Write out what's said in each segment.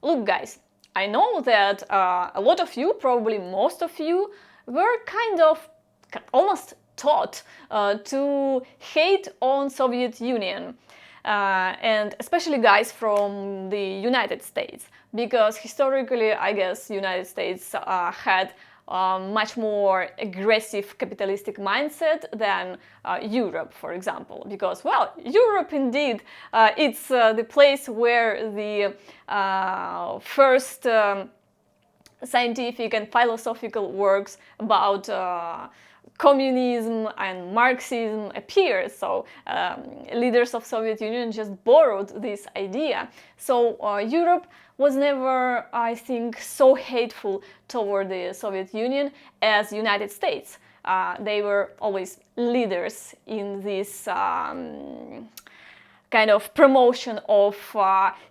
Look guys, I know that a lot of you, probably most of you, were kind of almost taught to hate on Soviet Union. And especially guys from the United States, because historically, I guess, United States had much more aggressive capitalistic mindset than Europe, for example. Because, well, Europe indeed, it's the place where the first scientific and philosophical works about communism and Marxism appear. So leaders of Soviet Union just borrowed this idea. So Europe was never, I think, so hateful toward the Soviet Union as United States. They were always leaders in this kind of promotion of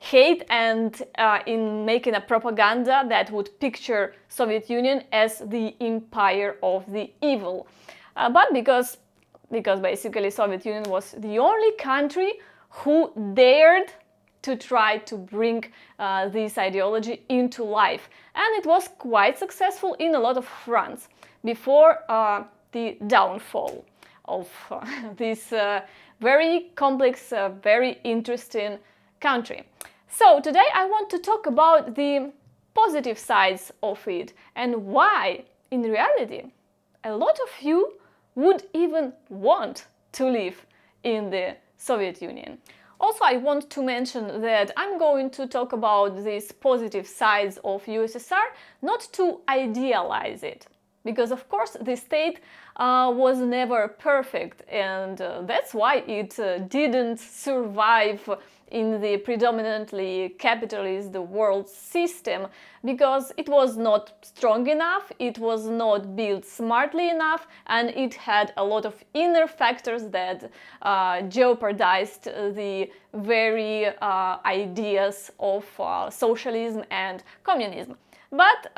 hate and in making a propaganda that would picture Soviet Union as the empire of the evil. But because basically Soviet Union was the only country who dared to try to bring this ideology into life. And it was quite successful in a lot of fronts before the downfall of this very complex, very interesting country. So today I want to talk about the positive sides of it and why, in reality, a lot of you would even want to live in the Soviet Union. Also, I want to mention that I'm going to talk about these positive sides of USSR, not to idealize it, because of course the state was never perfect, and that's why it didn't survive in the predominantly capitalist world system, because it was not strong enough, it was not built smartly enough, and it had a lot of inner factors that jeopardized the very ideas of socialism and communism. But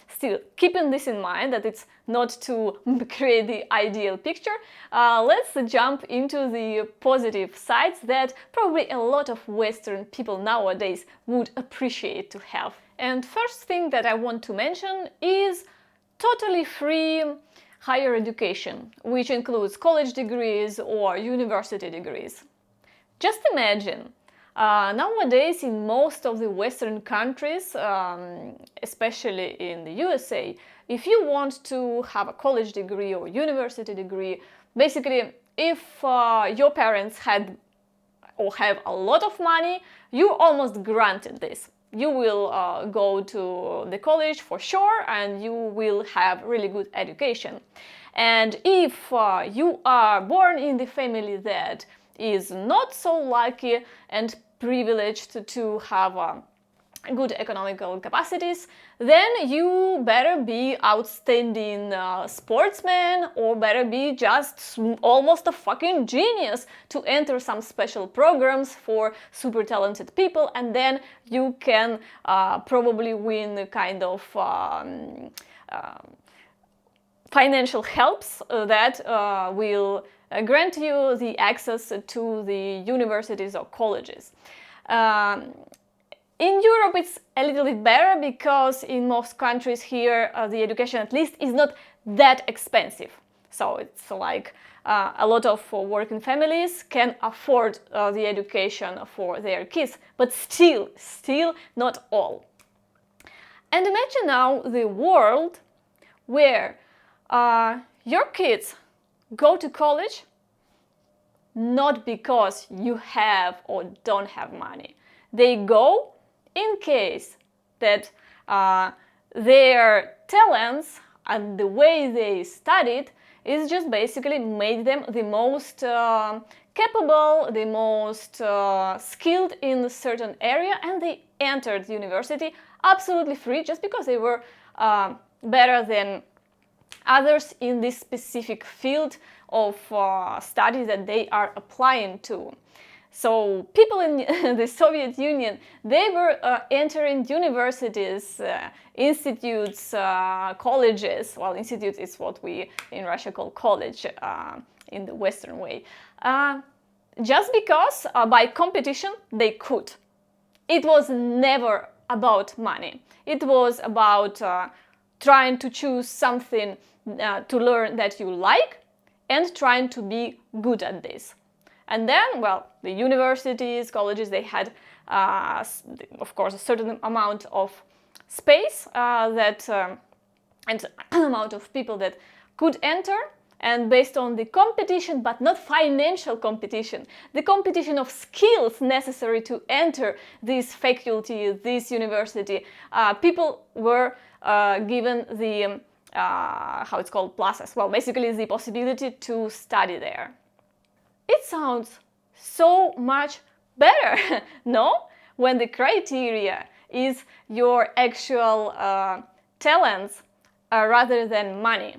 still, keeping this in mind, that it's not to create the ideal picture, let's jump into the positive sides that probably a lot of Western people nowadays would appreciate to have. And first thing that I want to mention is totally free higher education, which includes college degrees or university degrees. Just imagine, nowadays in most of the Western countries, especially in the USA, if you want to have a college degree or university degree, basically if your parents had or have a lot of money, you almost granted this. You will go to the college for sure, and you will have really good education. And if you are born in the family that is not so lucky and privileged to have good economical capacities, then you better be outstanding sportsman, or better be just almost a fucking genius to enter some special programs for super talented people, and then you can probably win kind of financial helps that will grant you the access to the universities or colleges. In Europe it's a little bit better, because in most countries here the education at least is not that expensive. So it's like a lot of working families can afford the education for their kids, but still not all. And imagine now the world where your kids go to college not because you have or don't have money. They go in case that their talents and the way they studied is just basically made them the most capable, the most skilled in a certain area, and they entered university absolutely free just because they were better than others in this specific field of studies that they are applying to. So people in the Soviet Union, they were entering universities, institutes, colleges. Well, institute is what we in Russia call college in the Western way. Just because by competition they could. It was never about money. It was about trying to choose something to learn that you like and trying to be good at this. And then, well, the universities, colleges, they had, of course, a certain amount of space and amount of people that could enter. And based on the competition, but not financial competition, the competition of skills necessary to enter this faculty, this university, people were given the, how it's called, pluses. Well, basically the possibility to study there. It sounds so much better, no? When the criteria is your actual talents rather than money.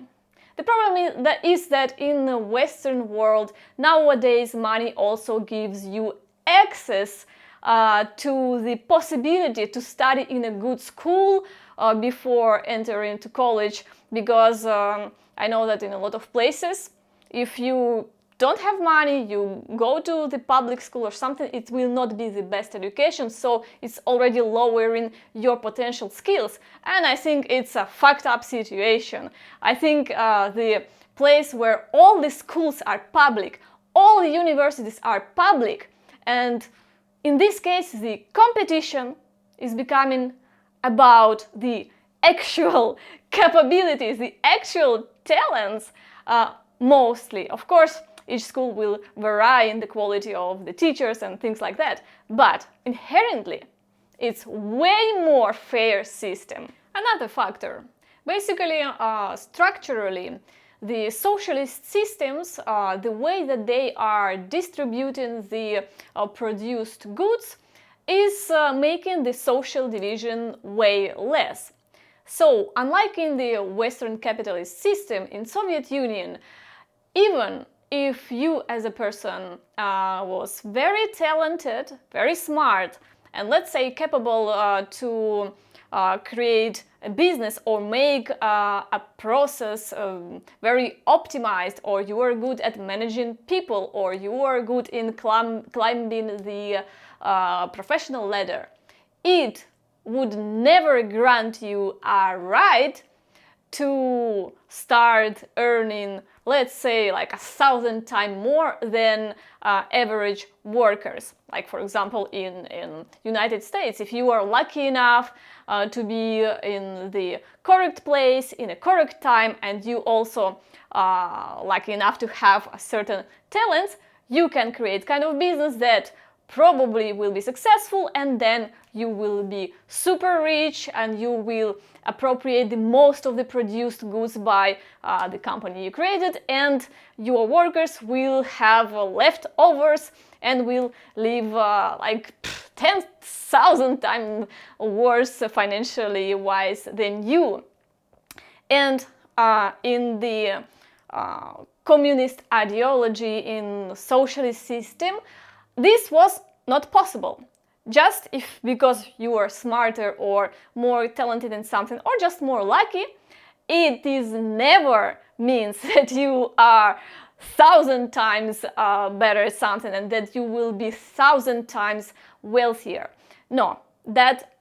The problem is that in the Western world, nowadays money also gives you access to the possibility to study in a good school before entering to college, because I know that in a lot of places, if you don't have money, you go to the public school or something, it will not be the best education, so it's already lowering your potential skills. And I think it's a fucked up situation. I think the place where all the schools are public, all the universities are public, and in this case the competition is becoming about the actual capabilities, the actual talents, mostly. Of course, each school will vary in the quality of the teachers and things like that, but inherently it's way more fair system. Another factor, basically structurally, the socialist systems, the way that they are distributing the produced goods is making the social division way less. So, unlike in the Western capitalist system, in Soviet Union, even if you as a person was very talented, very smart, and let's say capable to create a business or make a process very optimized, or you are good at managing people, or you are good in climbing the professional ladder, it would never grant you a right to start earning, let's say, like 1,000 times more than average workers. Like, for example, in United States, if you are lucky enough to be in the correct place, in a correct time, and you also lucky enough to have a certain talents, you can create kind of business that probably will be successful, and then you will be super rich and you will appropriate the most of the produced goods by the company you created, and your workers will have leftovers and will live like 10,000 times worse financially wise than you. And in the communist ideology, in socialist system, this was not possible. Just because you are smarter or more talented in something, or just more lucky, it is never means that you are 1,000 times better at something and that you will be 1,000 times wealthier. No, that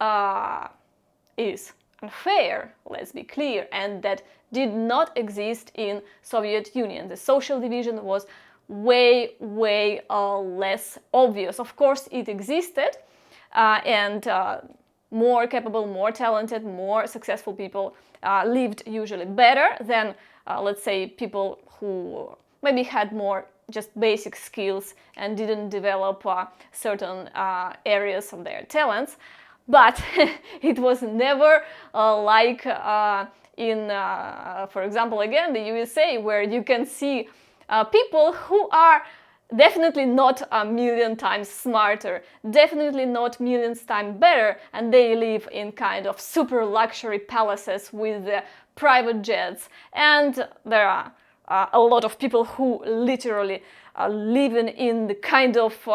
is unfair, let's be clear, and that did not exist in Soviet Union. The social division was way less obvious. Of course, it existed, and more capable, more talented, more successful people lived usually better than, let's say, people who maybe had more just basic skills and didn't develop certain areas of their talents. But it was never like in, for example, again, the USA, where you can see people who are definitely not a million times smarter, definitely not millions times better, and they live in kind of super luxury palaces with private jets. And there are a lot of people who literally live in the kind of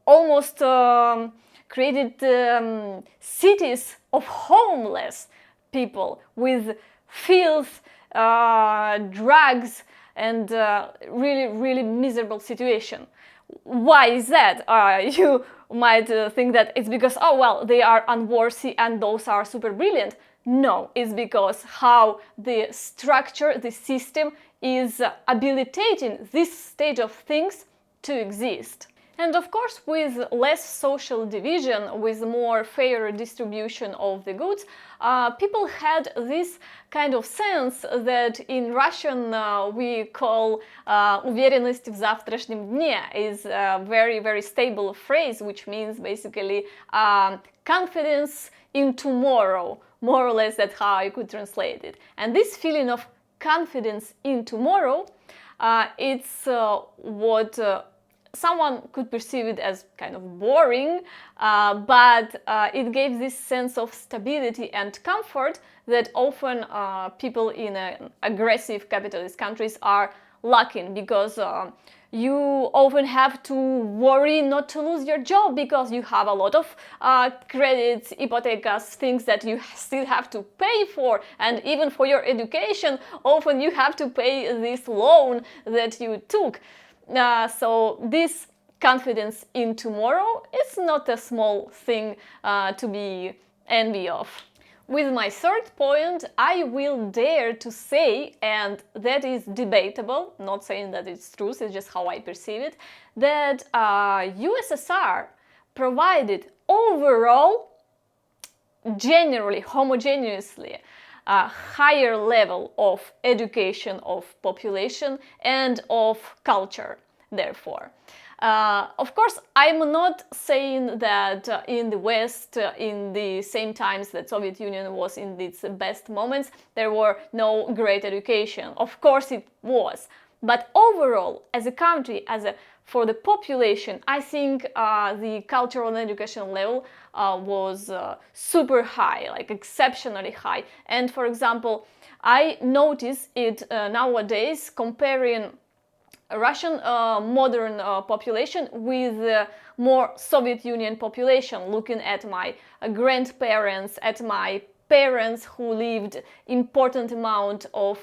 almost created cities of homeless people with filth, drugs, and really miserable situation. Why is that? You might think that it's because, oh well, they are unworthy and those are super brilliant. No, it's because how the structure, the system is habilitating this state of things to exist. And of course, with less social division, with more fair distribution of the goods, people had this kind of sense that in Russian we call уверенность в завтрашнем дне, is a very, very stable phrase, which means basically confidence in tomorrow. More or less that's how I could translate it. And this feeling of confidence in tomorrow, it's what someone could perceive it as kind of boring, but it gave this sense of stability and comfort that often people in aggressive capitalist countries are lacking, because you often have to worry not to lose your job because you have a lot of credits, hypothecas, things that you still have to pay for, and even for your education, often you have to pay this loan that you took. So this confidence in tomorrow is not a small thing to be envy of. With my third point, I will dare to say, and that is debatable, not saying that it's true, it's just how I perceive it, that USSR provided overall, generally, homogeneously, a higher level of education of population and of culture, therefore. Of course, I'm not saying that in the West, in the same times that Soviet Union was in its best moments, there were no great education. Of course it was. But overall, as a country, for the population, I think the cultural and educational level was super high, like exceptionally high. And for example, I notice it nowadays comparing Russian modern population with more Soviet Union population, looking at my grandparents, at my parents who lived important amount of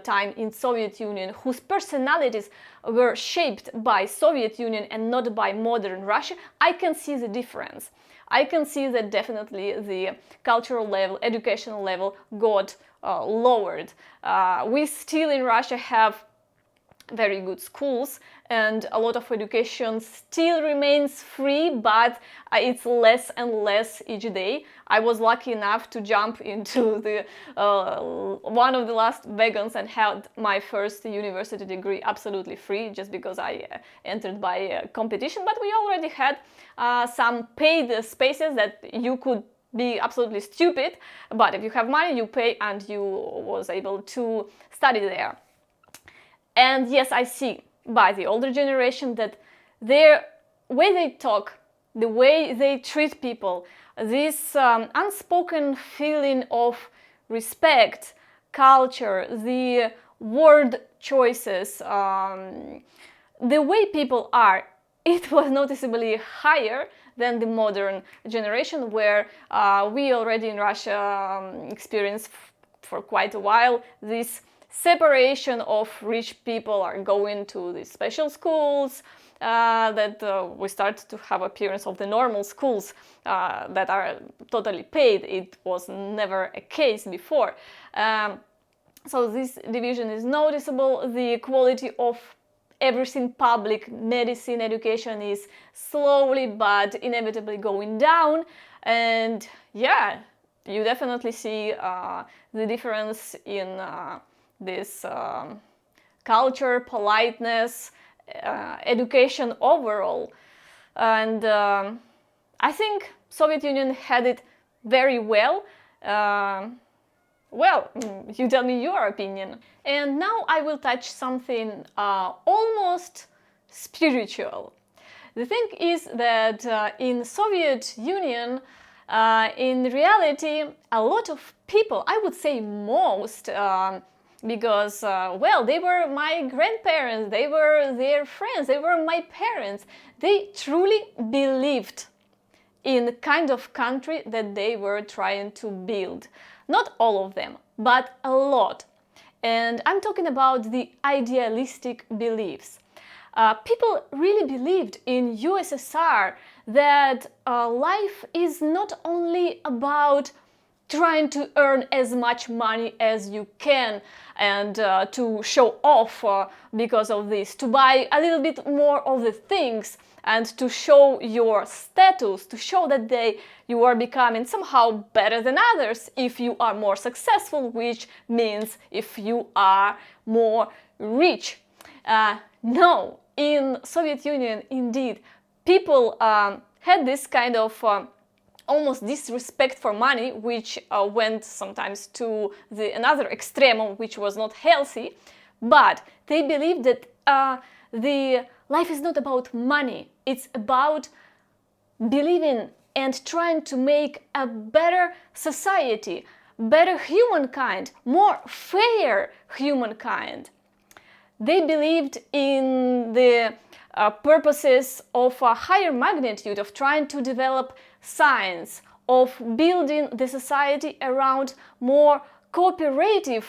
time in Soviet Union, whose personalities were shaped by Soviet Union and not by modern Russia, I can see the difference. I can see that definitely the cultural level, educational level got lowered. We still in Russia have very good schools, and a lot of education still remains free, but it's less and less each day. I was lucky enough to jump into the one of the last wagons and had my first university degree absolutely free, just because I entered by competition, but we already had some paid spaces that you could be absolutely stupid, but if you have money you pay and you was able to study there. And yes, I see by the older generation that their way they talk, the way they treat people, this unspoken feeling of respect, culture, the word choices, the way people are, it was noticeably higher than the modern generation, where we already in Russia experienced for quite a while this separation of rich people are going to the special schools, that we start to have appearance of the normal schools that are totally paid. It was never a case before. So this division is noticeable. The quality of everything public, medicine, education is slowly but inevitably going down. And yeah, you definitely see the difference in this culture, politeness, education overall. And I think Soviet Union had it very well. Well, you tell me your opinion. And now I will touch something almost spiritual. The thing is that in Soviet Union, in reality, a lot of people, I would say most, because, well, they were my grandparents, they were their friends, they were my parents. They truly believed in the kind of country that they were trying to build. Not all of them, but a lot. And I'm talking about the idealistic beliefs. People really believed in USSR, that life is not only about trying to earn as much money as you can and to show off because of this, to buy a little bit more of the things and to show your status, to show that you are becoming somehow better than others if you are more successful, which means if you are more rich. No, in Soviet Union, indeed, people had this kind of almost disrespect for money, which went sometimes to another extreme, which was not healthy. But they believed that the life is not about money. It's about believing and trying to make a better society, better humankind, more fair humankind. They believed in the purposes of a higher magnitude, of trying to develop science, of building the society around more cooperative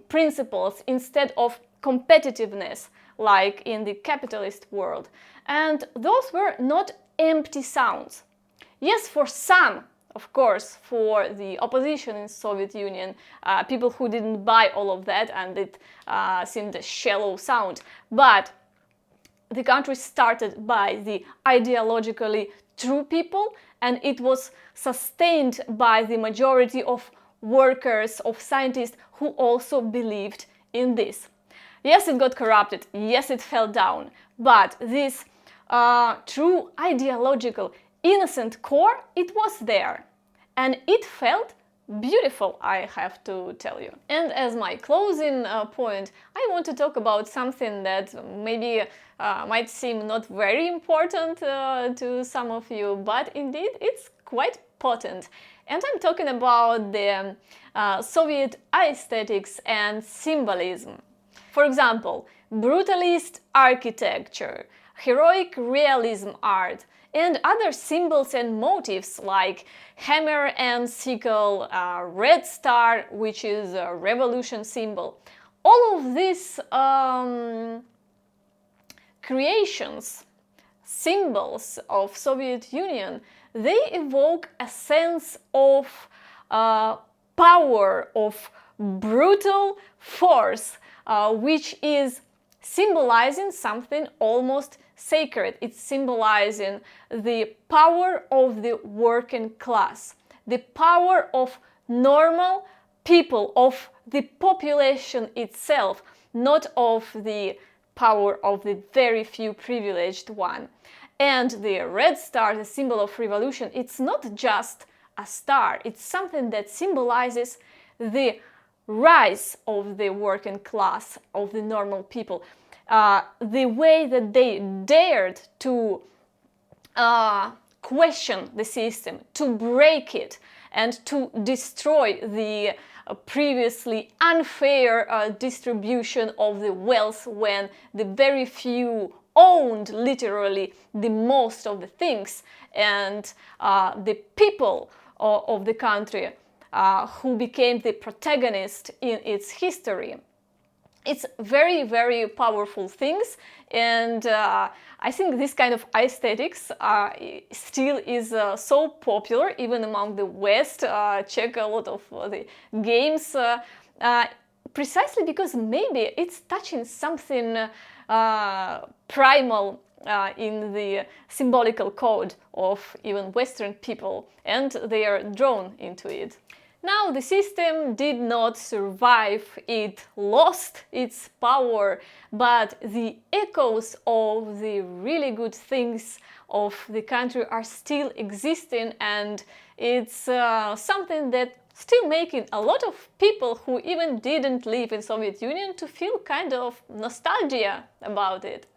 principles instead of competitiveness, like in the capitalist world. And those were not empty sounds. Yes, for some, of course, for the opposition in Soviet Union, people who didn't buy all of that, and it seemed a shallow sound. But the country started by the ideologically true people, and it was sustained by the majority of workers, of scientists who also believed in this. Yes, it got corrupted, yes, it fell down, but this true ideological innocent core, it was there, and it felt beautiful, I have to tell you. And as my closing point, I want to talk about something that maybe might seem not very important to some of you, but indeed it's quite potent. And I'm talking about the Soviet aesthetics and symbolism. For example, brutalist architecture, heroic realism art, and other symbols and motifs like hammer and sickle, red star, which is a revolution symbol. All of these creations, symbols of Soviet Union, they evoke a sense of power, of brutal force, which is symbolizing something almost sacred. It's symbolizing the power of the working class, the power of normal people, of the population itself, not of the power of the very few privileged one. And the red star, the symbol of revolution, it's not just a star, it's something that symbolizes the rise of the working class, of the normal people, the way that they dared to question the system, to break it, and to destroy the previously unfair distribution of the wealth, when the very few owned literally the most of the things, and the people of the country who became the protagonist in its history. It's very, very powerful things, and I think this kind of aesthetics still is so popular even among the West. Check a lot of the games, precisely because maybe it's touching something primal in the symbolical code of even Western people, and they are drawn into it. Now, the system did not survive, it lost its power, but the echoes of the really good things of the country are still existing, and it's something that still making a lot of people who even didn't live in Soviet Union to feel kind of nostalgia about it.